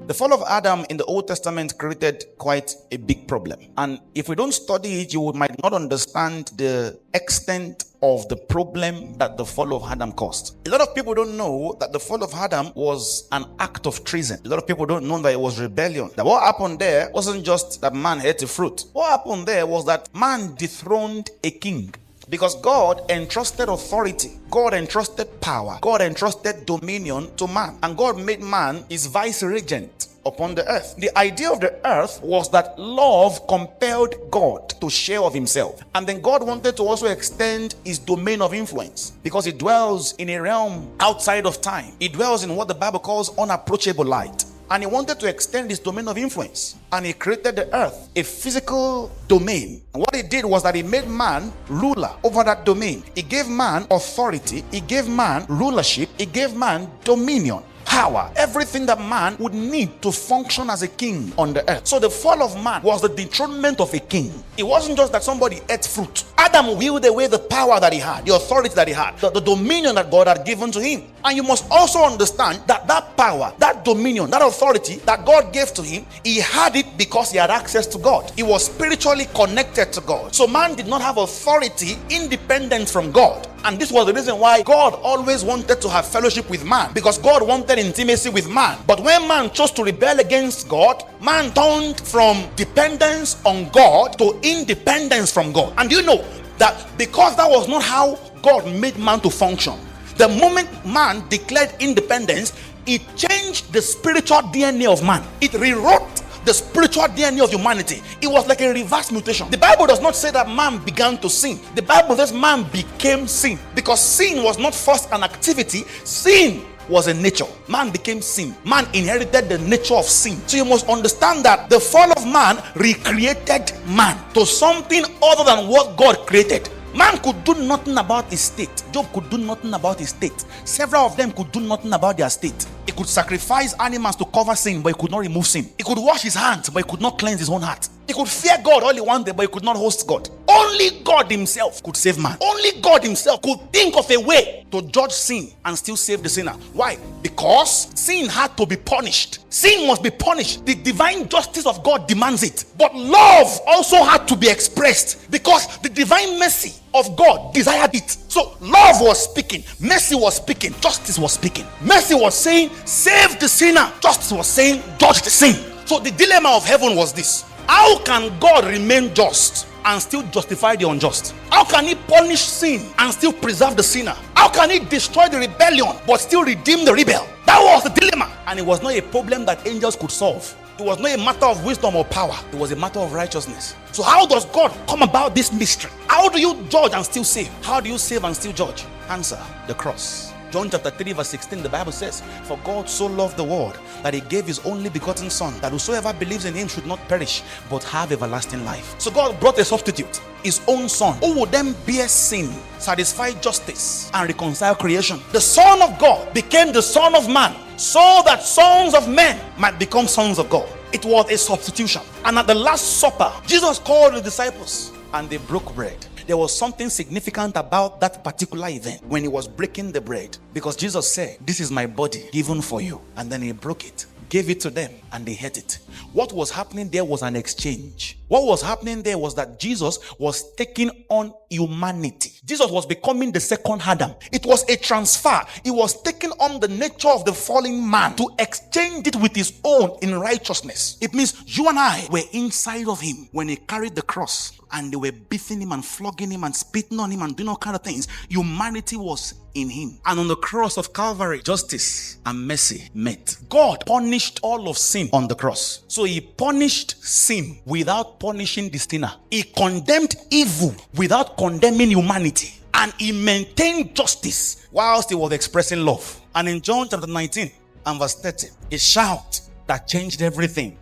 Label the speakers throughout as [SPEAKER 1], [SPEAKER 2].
[SPEAKER 1] The fall of Adam in the Old Testament created quite a big problem. And if we don't study it, you might not understand the extent of the problem that the fall of Adam caused. A lot of people don't know that the fall of Adam was an act of treason. A lot of people don't know that it was rebellion. That what happened there wasn't just that man ate the fruit. What happened there was that man dethroned a king. Because God entrusted authority, God entrusted power, God entrusted dominion to man. And God made man his vice regent upon the earth. The idea of the earth was that love compelled God to share of himself. And then God wanted to also extend his domain of influence, because he dwells in a realm outside of time. He dwells in what the Bible calls unapproachable light. And he wanted to extend his domain of influence. And he created the earth, a physical domain. And what he did was that he made man ruler over that domain. He gave man authority. He gave man rulership. He gave man dominion, power, everything that man would need to function as a king on the earth. So the fall of man was the dethronement of a king. It wasn't just that somebody ate fruit. Adam wielded away the power that he had, the authority that he had, the dominion that God had given to him. And you must also understand that that power, that dominion, that authority that God gave to him, he had it because he had access to God. He was spiritually connected to God. So man did not have authority independent from God. And this was the reason why God always wanted to have fellowship with man, because God wanted intimacy with man. But when man chose to rebel against God, man turned from dependence on God to independence from God. And you know that because that was not how God made man to function, the moment man declared independence, it changed the spiritual DNA of man. It rewrote the spiritual DNA of humanity. It was like a reverse mutation. The Bible does not say that man began to sin. The Bible says man became sin, because sin was not first an activity. Sin was a nature. Man became sin. Man inherited the nature of sin. So you must understand that the fall of man recreated man to something other than what God created. Man could do nothing about his state. Job could do nothing about his state. Several of them could do nothing about their state. He could sacrifice animals to cover sin, but he could not remove sin. He could wash his hands, but he could not cleanse his own heart. He could fear God all he wanted, but he could not host God. Only God himself could save man. Only God himself could think of a way to judge sin and still save the sinner. Why? Because sin had to be punished. Sin must be punished. The divine justice of God demands it. But love also had to be expressed, because the divine mercy of God desired it. So love was speaking, mercy was speaking, justice was speaking. Mercy was saying, save the sinner. Justice was saying, judge the sin. So the dilemma of heaven was this: how can God remain just and still justify the unjust? How can he punish sin and still preserve the sinner? How can he destroy the rebellion but still redeem the rebel? That was the dilemma. And it was not a problem that angels could solve. It was not a matter of wisdom or power. It was a matter of righteousness. So how does God come about this mystery? How do you judge and still save? How do you save and still judge? Answer: the cross. John chapter 3 verse 16, the Bible says, "For God so loved the world that he gave his only begotten son, that whosoever believes in him should not perish but have everlasting life." So God brought a substitute, his own son, who would then bear sin, satisfy justice, and reconcile creation. The Son of God became the Son of Man, so that sons of men might become sons of God. It was a substitution. And at the Last Supper, Jesus called the disciples and they broke bread. There was something significant about that particular event when he was breaking the bread, because Jesus said, "This is my body given for you." And then he broke it, gave it to them, and they ate it. What was happening there was an exchange. What was happening there was that Jesus was taking on humanity. Jesus was becoming the second Adam. It was a transfer. He was taking on the nature of the fallen man to exchange it with his own in righteousness. It means you and I were inside of him when he carried the cross, and they were beating him and flogging him and spitting on him and doing all kinds of things. Humanity was in him. And on the cross of Calvary, justice and mercy met. God punished all of sin on the cross. So he punished sin without punishing the sinner. He condemned evil without condemning humanity. And he maintained justice whilst he was expressing love. And in John chapter 19 and verse 30, a shout that changed everything.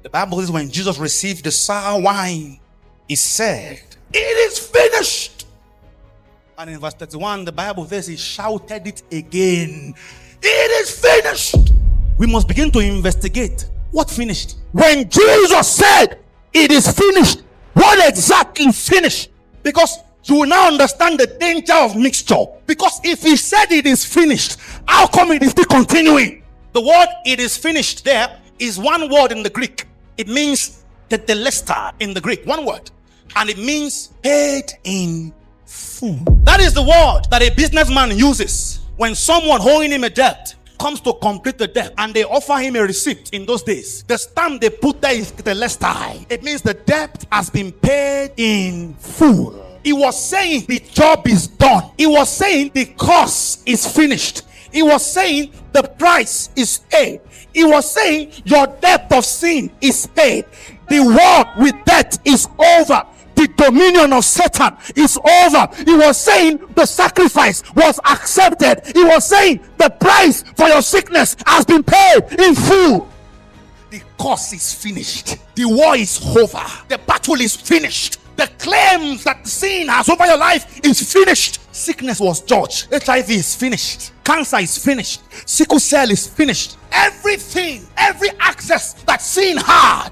[SPEAKER 1] The Bible says when Jesus received the sour wine, he said, "It is finished." And in verse 31, the Bible says he shouted it again, "It is finished." We must begin to investigate what finished. When Jesus said, "It is finished," what exactly finished? Because you will now understand the danger of mixture. Because if he said it is finished, how come it is still continuing? The word "it is finished" there is one word in the Greek. It means tetelestai in the Greek, one word. And it means paid in full. That is the word that a businessman uses when someone owing him a debt comes to complete the debt and they offer him a receipt. In those days, the stamp they put there is tetelestai. It means the debt has been paid in full. He was saying the job is done. He was saying the cost is finished. He was saying the price is paid. He was saying your debt of sin is paid. The war with death is over. The dominion of Satan is over. He was saying the sacrifice was accepted. He was saying the price for your sickness has been paid in full. The cost is finished. The war is over. The battle is finished. The claims that sin has over your life is finished. Sickness was judged. HIV is finished. Cancer is finished. Sickle cell is finished. Everything, every access that sin had,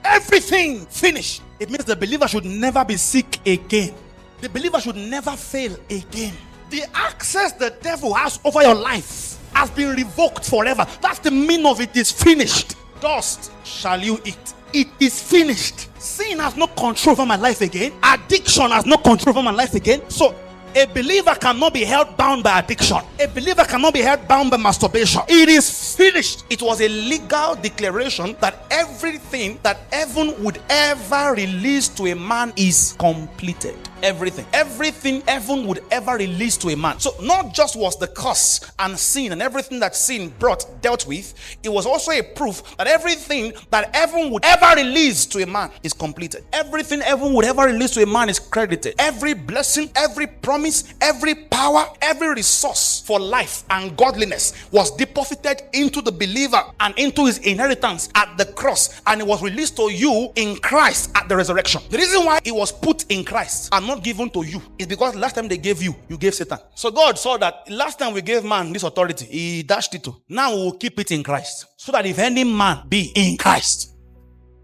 [SPEAKER 1] everything finished. It means the believer should never be sick again. The believer should never fail again. The access the devil has over your life has been revoked forever. That's the meaning of it is finished. Dust shall you eat. It is finished. Sin has no control over my life again. Addiction has no control over my life again. So a believer cannot be held bound by addiction. A believer cannot be held bound by masturbation. It is finished. It was a legal declaration that everything that heaven would ever release to a man is completed. Everything heaven would ever release to a man. So not just was the curse and sin and everything that sin brought dealt with, it was also a proof that everything that heaven would ever release to a man is completed. Everything heaven would ever release to a man is credited. Every blessing, every promise, every power, every resource for life and godliness was deposited into the believer and into his inheritance at the cross, and it was released to you in Christ at the resurrection. The reason why it was put in Christ and not given to you is because last time they gave you gave Satan. So God saw that last time we gave man this authority, he dashed it to. Now we will keep it in Christ, so that if any man be in Christ,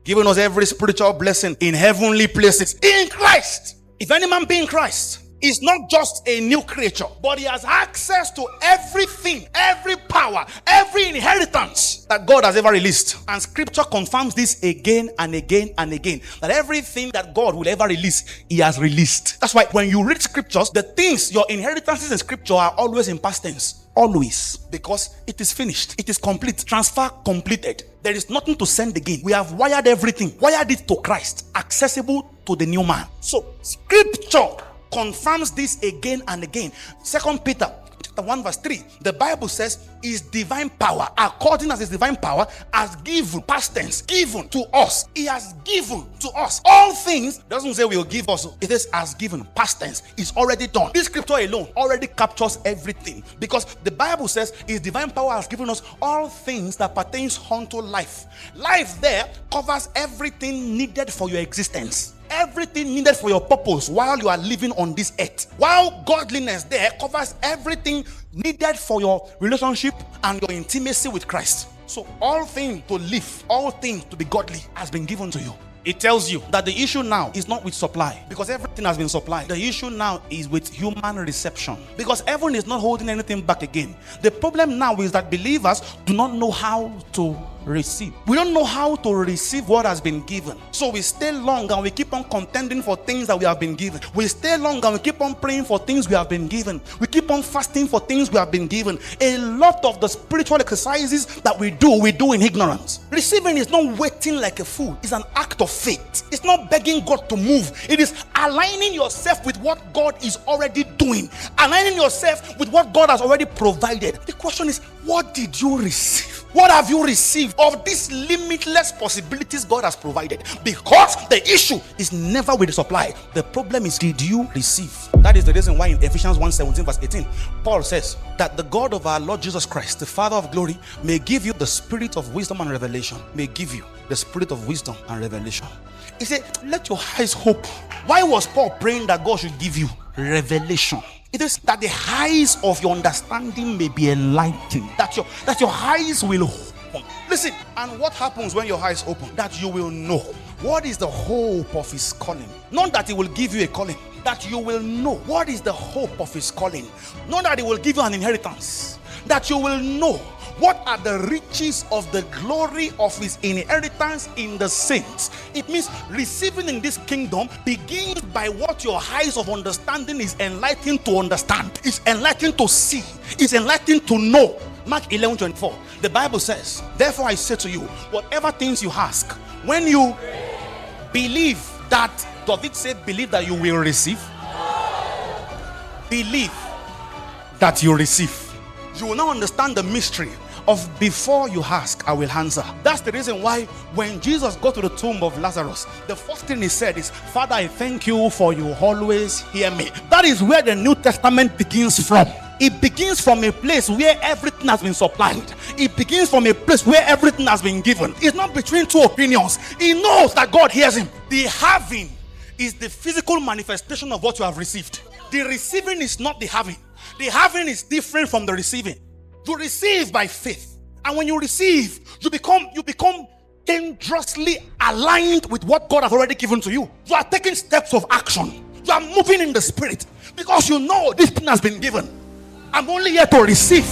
[SPEAKER 1] giving us every spiritual blessing in heavenly places in Christ. If any man be in Christ, is not just a new creature, but he has access to everything, every power, every inheritance that God has ever released. And scripture confirms this again and again and again, that everything that God will ever release, he has released. That's why when you read scriptures, the things, your inheritances in scripture are always in past tense. Always. Because it is finished. It is complete. Transfer completed. There is nothing to send again. We have wired everything. Wired it to Christ. Accessible to the new man. So scripture confirms this again and again. 2 Peter chapter 1 verse 3, the Bible says his divine power, according as his divine power, has given, past tense, given to us. He has given to us all things. Doesn't say will give us. It says has given, past tense. It's already done. This scripture alone already captures everything, because the Bible says his divine power has given us all things that pertains unto life. Life there covers everything needed for your existence. Everything needed for your purpose while you are living on this earth. While godliness there covers everything needed for your relationship and your intimacy with Christ. So all things to live, all things to be godly has been given to you. It tells you that the issue now is not with supply, because everything has been supplied. The issue now is with human reception, because heaven is not holding anything back again. The problem now is that believers do not know how to receive. We don't know how to receive what has been given. So we stay long and we keep on contending for things that we have been given. We stay long and we keep on praying for things we have been given. We keep on fasting for things we have been given. A lot of the spiritual exercises that we do in ignorance. Receiving is not waiting like a fool. It's an act of faith. It's not begging God to move. It is aligning yourself with what God is already doing. Aligning yourself with what God has already provided. The question is, what did you receive? What have you received of these limitless possibilities God has provided? Because the issue is never with the supply. The problem is, did you receive? That is the reason why in Ephesians 1:17 verse 18, Paul says that the God of our Lord Jesus Christ, the Father of glory, may give you the spirit of wisdom and revelation. May give you the spirit of wisdom and revelation. He said, let your eyes hope. Why was Paul praying that God should give you revelation? It is that the eyes of your understanding may be enlightened, that your eyes will open. Listen, and what happens when your eyes open? That you will know what is the hope of his calling. Not that he will give you a calling, that you will know what is the hope of his calling. Not that he will give you an inheritance, that you will know What are the riches of the glory of his inheritance in the saints? It means receiving in this kingdom begins by what your eyes of understanding is enlightened to understand, is enlightened to see, is enlightened to know. Mark 11:24. The Bible says, therefore I say to you, whatever things you ask, when you believe that, does it say believe that you will receive? Believe that you receive. You will now understand the mystery of before you ask, I will answer. That's the reason why when Jesus got to the tomb of Lazarus, the first thing he said is, Father, I thank you for you always hear me. That is where the New Testament begins from. It begins from a place where everything has been supplied. It begins from a place where everything has been given. It's not between two opinions. He knows that God hears him. The having is the physical manifestation of what you have received. The receiving is not the having. The having is different from the receiving. You receive by faith, and when you receive, you become dangerously aligned with what God has already given to you. You are taking steps of action. You are moving in the spirit because you know this thing has been given. I'm only here to receive.